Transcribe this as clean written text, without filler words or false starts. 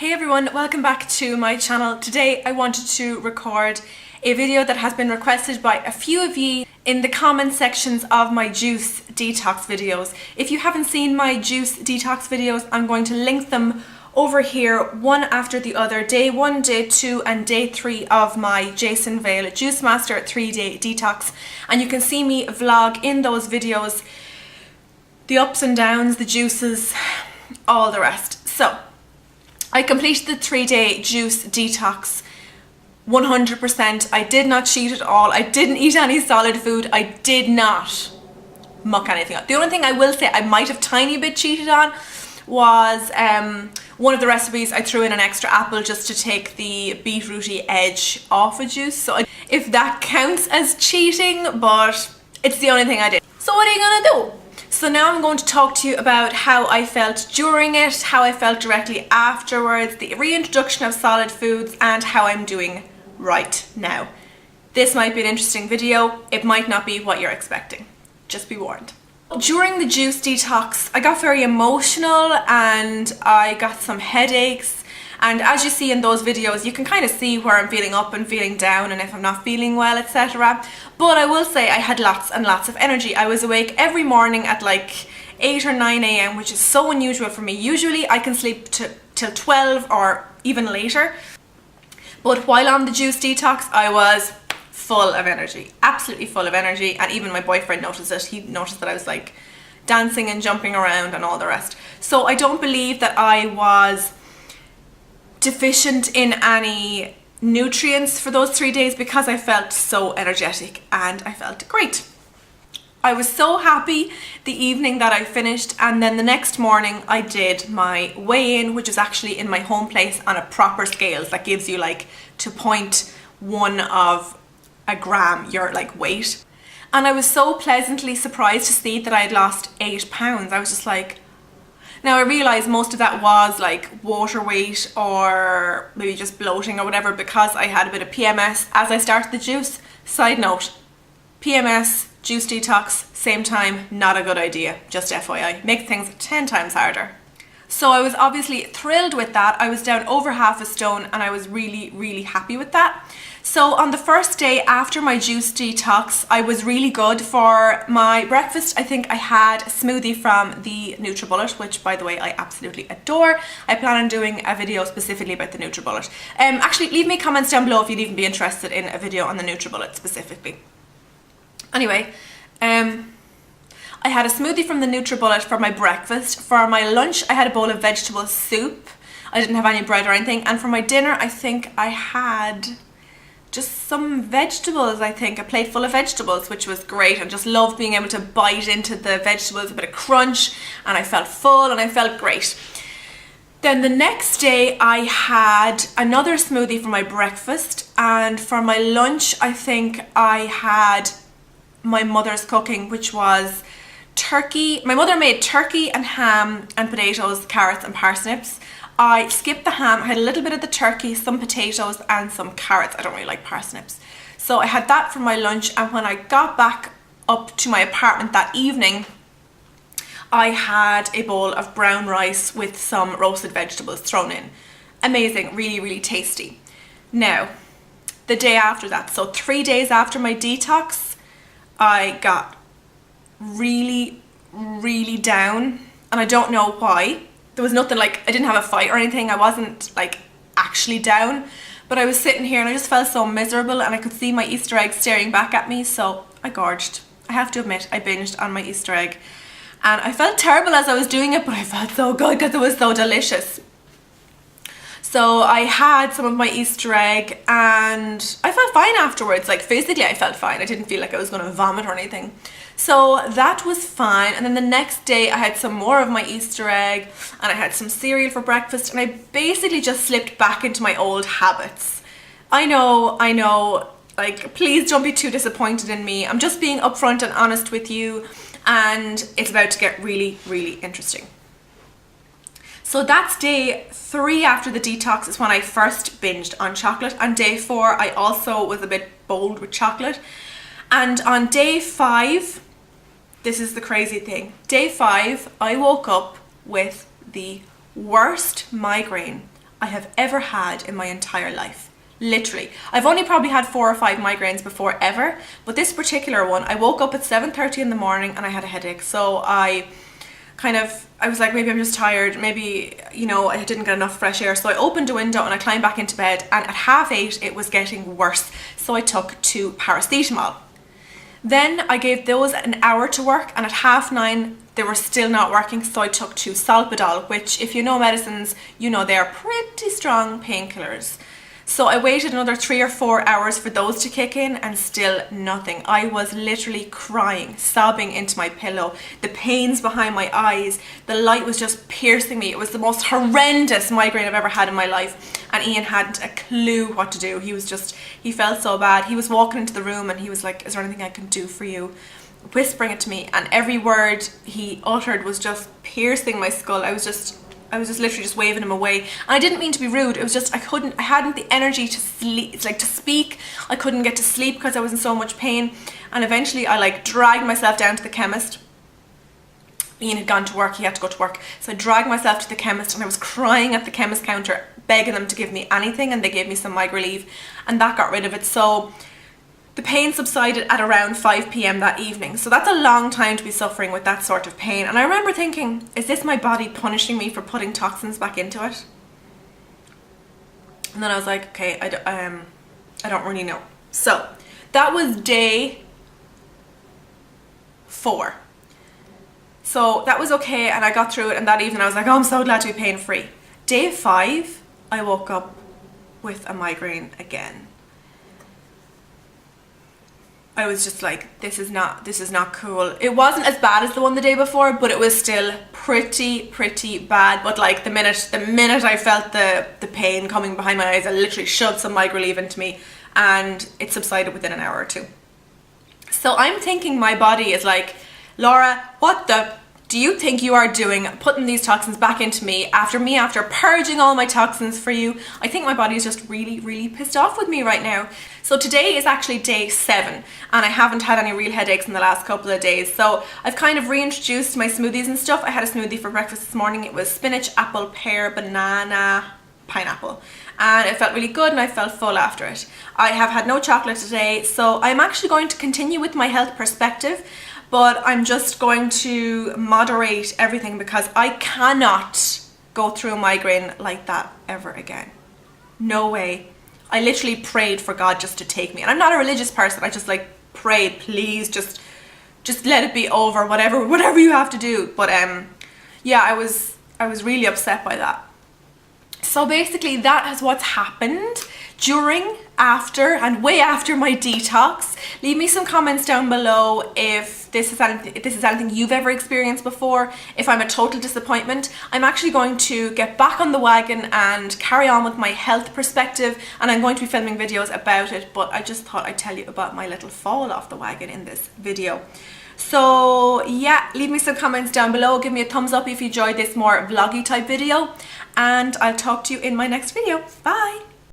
Hey everyone, welcome back to my channel. Today I wanted to record a video that has been requested by a few of you in the comment sections of my juice detox videos. If you haven't seen my juice detox videos, I'm going to link them over here one after the other. Day 1, Day 2 and Day 3 of my Jason Vale Juice Master 3-day detox, and you can see me vlog in those videos the ups and downs, the juices, all the rest. So I completed the 3-day juice detox 100%. I did not cheat at all. I didn't eat any solid food. I did not muck anything up. The only thing I will say I might have tiny bit cheated on was one of the recipes I threw in an extra apple just to take the beetrooty edge off a juice. So if that counts as cheating, but it's the only thing I did. So what are you gonna do? So now I'm going to talk to you about how I felt during it, how I felt directly afterwards, the reintroduction of solid foods, and how I'm doing right now. This might be an interesting video. It might not be what you're expecting. Just be warned. During the juice detox, I got very emotional and I got some headaches. And as you see in those videos, you can kind of see where I'm feeling up and feeling down and if I'm not feeling well, etc. But I will say I had lots and lots of energy. I was awake every morning at like 8 or 9 a.m, which is so unusual for me. Usually I can sleep till 12 or even later. But while on the juice detox, I was full of energy, absolutely full of energy. And even my boyfriend noticed it. He noticed that I was like dancing and jumping around and all the rest. So I don't believe that I was deficient in any nutrients for those 3 days because I felt so energetic and I felt great. I was so happy the evening that I finished, and then the next morning I did my weigh-in, which is actually in my home place on a proper scales that gives you like to 0.1 of a gram your like weight. And I was so pleasantly surprised to see that I had lost 8 pounds. I was just like, now I realised most of that was like water weight or maybe just bloating or whatever because I had a bit of PMS as I started the juice. Side note, PMS, juice detox, same time, not a good idea, just FYI. Makes things 10 times harder. So I was obviously thrilled with that. I was down over half a stone and I was really happy with that. So on the first day after my juice detox, I was really good. For my breakfast, I think I had a smoothie from the NutriBullet, which by the way, I absolutely adore. I plan on doing a video specifically about the NutriBullet. Actually, leave me comments down below if you'd even be interested in a video on the NutriBullet specifically. Anyway, I had a smoothie from the NutriBullet for my breakfast. For my lunch, I had a bowl of vegetable soup. I didn't have any bread or anything. And for my dinner, I think I had just some vegetables, I think, a plate full of vegetables, which was great. I just loved being able to bite into the vegetables, a bit of crunch, and I felt full and I felt great. Then the next day I had another smoothie for my breakfast, and for my lunch I think I had my mother's cooking, which was turkey. My mother made turkey and ham and potatoes, carrots and parsnips. I skipped the ham. I had a little bit of the turkey, some potatoes and some carrots. I don't really like parsnips. So I had that for my lunch, and when I got back up to my apartment that evening, I had a bowl of brown rice with some roasted vegetables thrown in. Amazing, really tasty. Now, the day after that, so 3 days after my detox, I got really down, and I don't know why. There was nothing like, I didn't have a fight or anything. I wasn't like actually down, but I was sitting here and I just felt so miserable, and I could see my Easter egg staring back at me, so I gorged. I have to admit, I binged on my Easter egg, and I felt terrible as I was doing it, but I felt so good because it was so delicious. So I had some of my Easter egg and I felt fine afterwards. Like physically I felt fine. I didn't feel like I was going to vomit or anything. So that was fine. And then the next day I had some more of my Easter egg and I had some cereal for breakfast, and I basically just slipped back into my old habits. I know, like please don't be too disappointed in me. I'm just being upfront and honest with you, and it's about to get really interesting. So that's day 3 after the detox is when I first binged on chocolate. On day 4 I also was a bit bold with chocolate. And on day 5, this is the crazy thing. Day 5 I woke up with the worst migraine I have ever had in my entire life. Literally. I've only probably had 4 or 5 migraines before ever, but this particular one, I woke up at 7:30 in the morning and I had a headache. So I was like, maybe I'm just tired, maybe, you know, I didn't get enough fresh air. So I opened a window and I climbed back into bed, and at 8:30 it was getting worse. So I took 2 paracetamol. Then I gave those an hour to work, and at 9:30 they were still not working, so I took 2 Solpadol, which, if you know medicines, you know they are pretty strong painkillers. So I waited another 3 or 4 hours for those to kick in, and still nothing. I was literally crying, sobbing into my pillow. The pains behind my eyes, the light was just piercing me. It was the most horrendous migraine I've ever had in my life, and Ian hadn't a clue what to do. He felt so bad. He was walking into the room and he was like, is there anything I can do for you? Whispering it to me, and every word he uttered was just piercing my skull. I was just literally just waving him away. And I didn't mean to be rude. It was just I hadn't the energy to sleep, like to speak. I couldn't get to sleep because I was in so much pain. And eventually I like dragged myself down to the chemist. Ian had gone to work, he had to go to work. So I dragged myself to the chemist, and I was crying at the chemist counter, begging them to give me anything, and they gave me some Migrelieve, and that got rid of it. So the pain subsided at around 5 p.m. that evening. So that's a long time to be suffering with that sort of pain. And I remember thinking, is this my body punishing me for putting toxins back into it? And then I was like, okay, I don't really know. So that was day 4. So that was okay, and I got through it, and that evening I was like, oh, I'm so glad to be pain free. Day 5, I woke up with a migraine again. I was just like, this is not cool. It wasn't as bad as the one the day before, but it was still pretty bad. But like the minute I felt the pain coming behind my eyes, I literally shoved some Migrelieve into me, and it subsided within an hour or 2. So I'm thinking my body is like, Laura, what the do you think you are doing, putting these toxins back into me after purging all my toxins for you? I think my body is just really pissed off with me right now. So today is actually day 7, and I haven't had any real headaches in the last couple of days. So I've kind of reintroduced my smoothies and stuff. I had a smoothie for breakfast this morning. It was spinach, apple, pear, banana, pineapple, and it felt really good, and I felt full after it. I have had no chocolate today, so I'm actually going to continue with my health perspective, but I'm just going to moderate everything because I cannot go through a migraine like that ever again. No way. I literally prayed for God just to take me, and I'm not a religious person. I just like prayed, please just let it be over, whatever you have to do. But yeah, I was really upset by that. So basically that is what's happened during, after, and way after my detox. Leave me some comments down below if this is anything you've ever experienced before, if I'm a total disappointment. I'm actually going to get back on the wagon and carry on with my health perspective, and I'm going to be filming videos about it, but I just thought I'd tell you about my little fall off the wagon in this video. So yeah, leave me some comments down below, give me a thumbs up if you enjoyed this more vloggy type video, and I'll talk to you in my next video. Bye!